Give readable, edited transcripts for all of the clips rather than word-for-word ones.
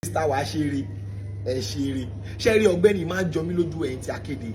Mr. Washiri Ẹ̀ṣẹ̀rẹ̀ ṣẹ́rí ọ̀gbẹ́ni máa ń jọ mí lójú ẹ̀yìn tí a kéde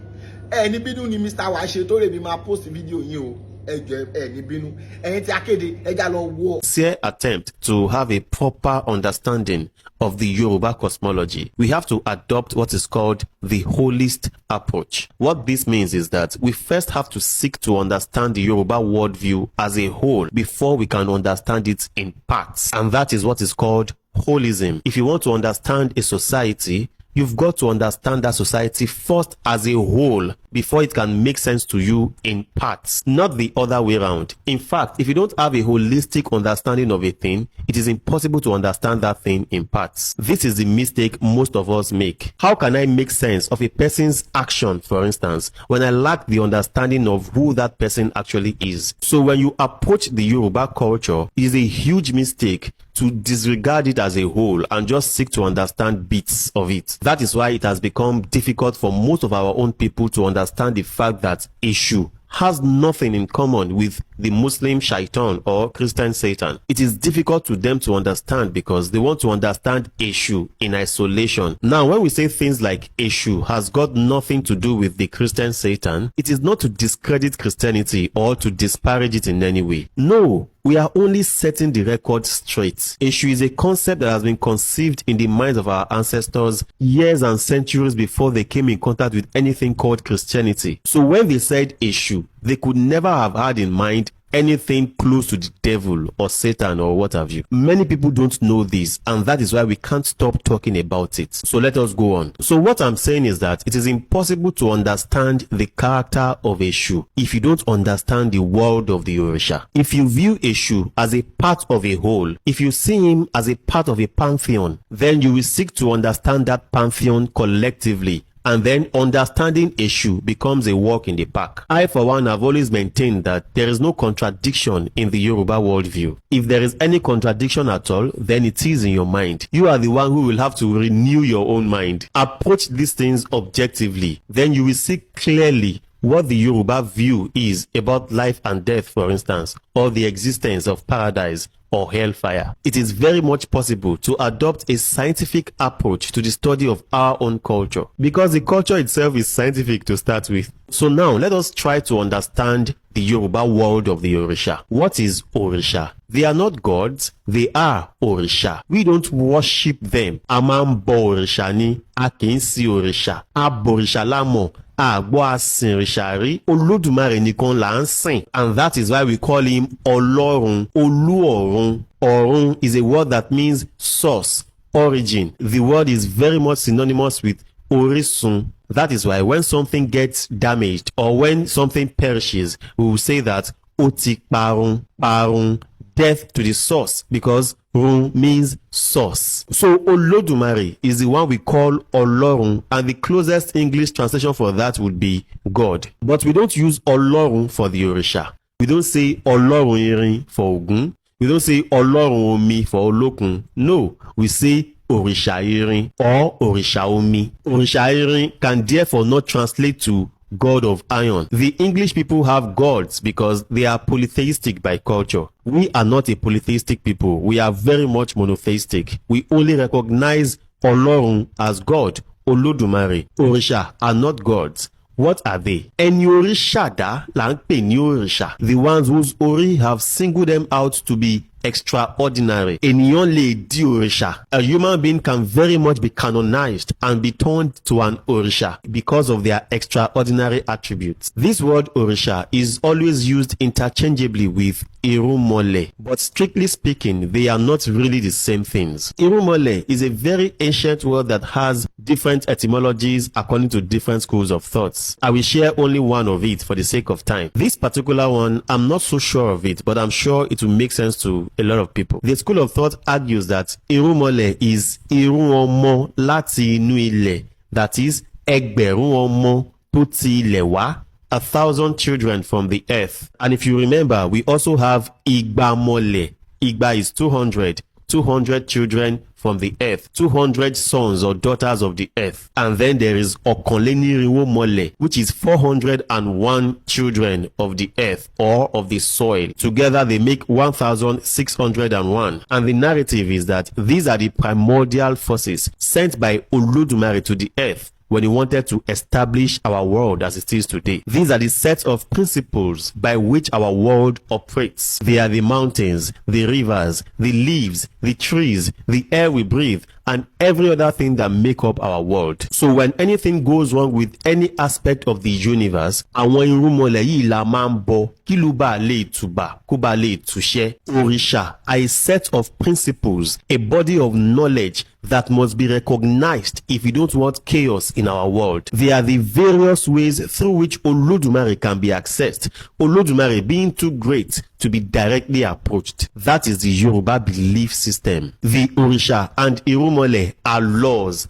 ní bínú ni Mr. Washiri tó rè mí máa post fídíò yín o ẹjọ ní bínú ẹ̀yìn tí a kéde ẹja lọ wọ. Sincere attempt to have a proper understanding of the Yoruba cosmology, we have to adopt what is called the holist approach. What this means is that we first have to seek to understand the Yoruba worldview as a whole before we can understand it in parts, and that is what is called holism. If you want to understand a society, you've got to understand that society first as a whole before it can make sense to you in parts, not the other way around. In fact, if you don't have a holistic understanding of a thing, it is impossible to understand that thing in parts. This is the mistake most of us make. How can I make sense of a person's action, for instance, when I lack the understanding of who that person actually is? So when you approach the Yoruba culture, it is a huge mistake to disregard it as a whole and just seek to understand bits of it. That is why it has become difficult for most of our own people to understand the fact that Eshu has nothing in common with the Muslim shaitan or Christian Satan. It is difficult to them to understand because they want to understand Eshu in isolation. Now, when we say things like Eshu has got nothing to do with the Christian Satan, it is not to discredit Christianity or to disparage it in any way. No, we are only setting the record straight. Eshu is a concept that has been conceived in the minds of our ancestors years and centuries before they came in contact with anything called Christianity. So when they said Eshu, they could never have had in mind anything close to the devil or Satan or what have you. Many people don't know this, and that is why we can't stop talking about it. So let us go on. So what I'm saying is that it is impossible to understand the character of Eshu if you don't understand the world of the Orisa. If you view Eshu as a part of a whole, if you see him as a part of a pantheon, then you will seek to understand that pantheon collectively. And then understanding Eshu becomes a walk in the park. I, for one, have always maintained that there is no contradiction in the Yoruba worldview. If there is any contradiction at all, then it is in your mind. You are the one who will have to renew your own mind. Approach these things objectively. Then you will see clearly what the Yoruba view is about life and death, for instance, or the existence of paradise or hellfire. It is very much possible to adopt a scientific approach to the study of our own culture, because the culture itself is scientific to start with. So now let us try to understand the Yoruba world of the Orisa. What is Orisa? They are not gods, they are Orisa. We don't worship them. A máa ń bọ Orisa ni, a kì í sin Orisa. A bọ Orisa lámọ̀. Àgbọ́ àsìn òrìṣà rí, Olódùmarè nìkan là ń sìn, and that is why we call him Ọlọ́run, Olú-ọ̀run. Ọ̀run is a word that means source, origin. The word is very much synonymous with Orísun. That is why when something gets damaged or when something perishes, we will say that ó ti parun, parun, death to the source, because Run means source. So Olódùmarè is the one we call Ọlọ́run, and the closest English translation for that would be God. But we don't use Ọlọ́run for the Orisa. We don't say Ọlọ́run irin for Ògún. We don't say Ọlọ́run omi for Olókun. No, we say Òrìṣà irin or Òrìṣà omi. Òrìṣà irin can therefore not translate to God of iron. The English people have gods because they are polytheistic by culture. We are not a polytheistic people. We are very much monotheistic. We only recognize Ọlọ́run as God. Olódùmarè, Orisa are not gods. What are they? Ẹni orí ṣàdá là ń pè ní òrìṣà. The ones whose ori have singled them out to be extraordinary. Ènìyàn lè di òrìṣà. A human being can very much be canonized and be turned to an òrìṣà because of their extraordinary attributes. This word òrìṣà is always used interchangeably with irúnmọlẹ̀, but strictly speaking, they are not really the same things. Irúnmọlẹ̀ is a very ancient word that has different etymologies according to different schools of thoughts. I will share only one of it for the sake of time. This particular one, I'm not so sure of it, but I'm sure it will make sense to a lot of people. The school of thought argues that irúnmọlẹ̀ is irún ọmọ láti inú ilẹ̀, that is, ẹgbẹ̀rún ọmọ tó ti ilẹ̀ wá, 1,000 children from the earth. And if you remember, we also have Igbamole. Igba is 200. 200 children from the earth, 200 sons or daughters of the earth. And then there is Okonlenirinwo Mole, which is 401 children of the earth or of the soil. Together they make 1,601. And the narrative is that these are the primordial forces sent by Olodumare to the earth when he wanted to establish our world as it is today. These are the sets of principles by which our world operates. They are the mountains, the rivers, the leaves, the trees, the air we breathe, and every other thing that make up our world. So when anything goes wrong with any aspect of the universe, àwọn irúnmọlẹ̀ yìí la máa ń bọ kí ló bá lè tùbà kó bá lè túṣẹ́. Òrìṣà are a set of principles, a body of knowledge that must be recognized if we don't want chaos in our world. They are the various ways through which Olodumare can be accessed, Olodumare being too great to be directly approached. That is the Yoruba belief system. The Orisha and Irumole are laws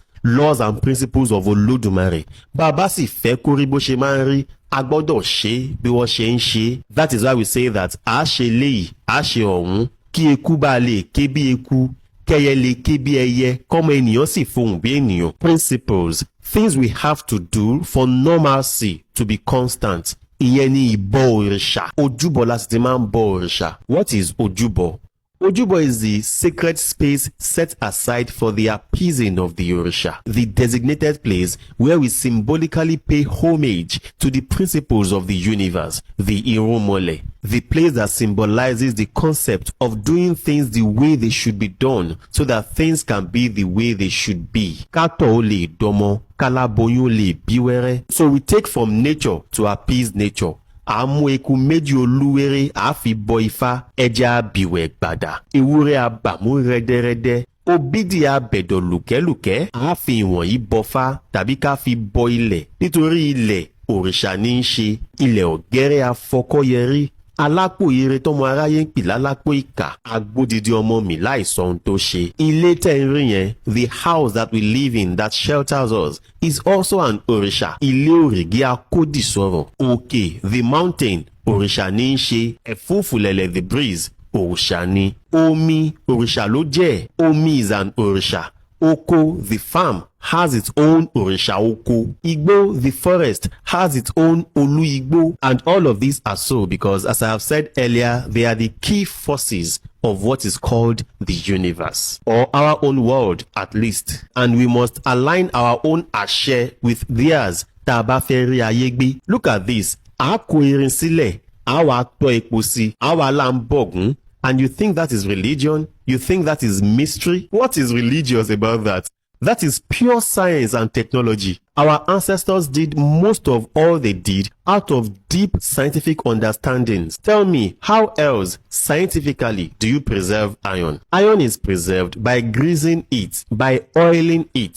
and principles of Olodumare. Bàbá sì fẹ́ kó rí bó ṣe máa ń rí, a gbọ́dọ̀ ṣe bí wọ́n ṣe ń ṣe. That is why we say that a ṣe léyìí, a ṣe ọ̀hún, kí eku bá lè ké bí eku, kẹ́yẹ lè ké bí ẹyẹ, kọ́mọ ènìyàn sì fohùn bí ènìyàn. Principles, things we have to do for normalcy to be constant. Ìyẹn ni ìbọ òrìṣà. Ojúbọ la sì ti máa ń bọ òrìṣà. What is ojúbọ? Ojúbọ is the sacred space set aside for the appeasing of the Orisha, the designated place where we symbolically pay homage to the principles of the universe, the Irumole, the place that symbolizes the concept of doing things the way they should be done so that things can be the way they should be. Kato le domo, kalaboyun le biwere. So we take from nature to appease nature. Àmú eku méjì olúwere àfi bọ ifá ẹja abìwẹ̀ gbàdà ewúrẹ́ abàmú rẹ́dẹ́rẹ́dẹ́ òbídìí abẹ̀dọ̀ lùkẹ́lùkẹ́ àfi ìwọ̀nyí bọfá tàbí ká fi bọ ilẹ̀ nítorí ilẹ̀ òrìṣà ní í ṣe ilẹ̀ ọ̀gẹ́rẹ́ afọkọ́yẹrí alápò ire tọmọ aráyé ń pè lálápò ìkà agbódìdí ọmọ mi láìsọ ohun tó ṣe. Ilé tẹ́ ń rí yẹn, the house that we live in that shelters us is also an òrìṣà. Ilé òrìgì akódìsọ̀rọ̀. Òkè, the mountain, òrìṣà ní í ṣe. Ẹ̀fúùfùlẹ̀lẹ̀, the breeze, òrìṣà ní. Omi, òrìṣà ló jẹ́. Omi is an òrìṣà. Oko, the farm, has its own Orisha Oko. Igbo, the forest, has its own Olu Igbo. And all of these are so because, as I have said earlier, they are the key forces of what is called the universe, or our own world at least. And we must align our own Ashe with theirs. Taba feri ayegbe. Look at this. Ako irin sílẹ̀, àwa tọ́ epo sí, àwa là ń bọ̀gún. And you think that is religion? You think that is mystery? What is religious about that? That is pure science and technology. Our ancestors did most of all they did out of deep scientific understandings. Tell me, how else scientifically do you preserve iron? Iron is preserved by greasing it, by oiling it.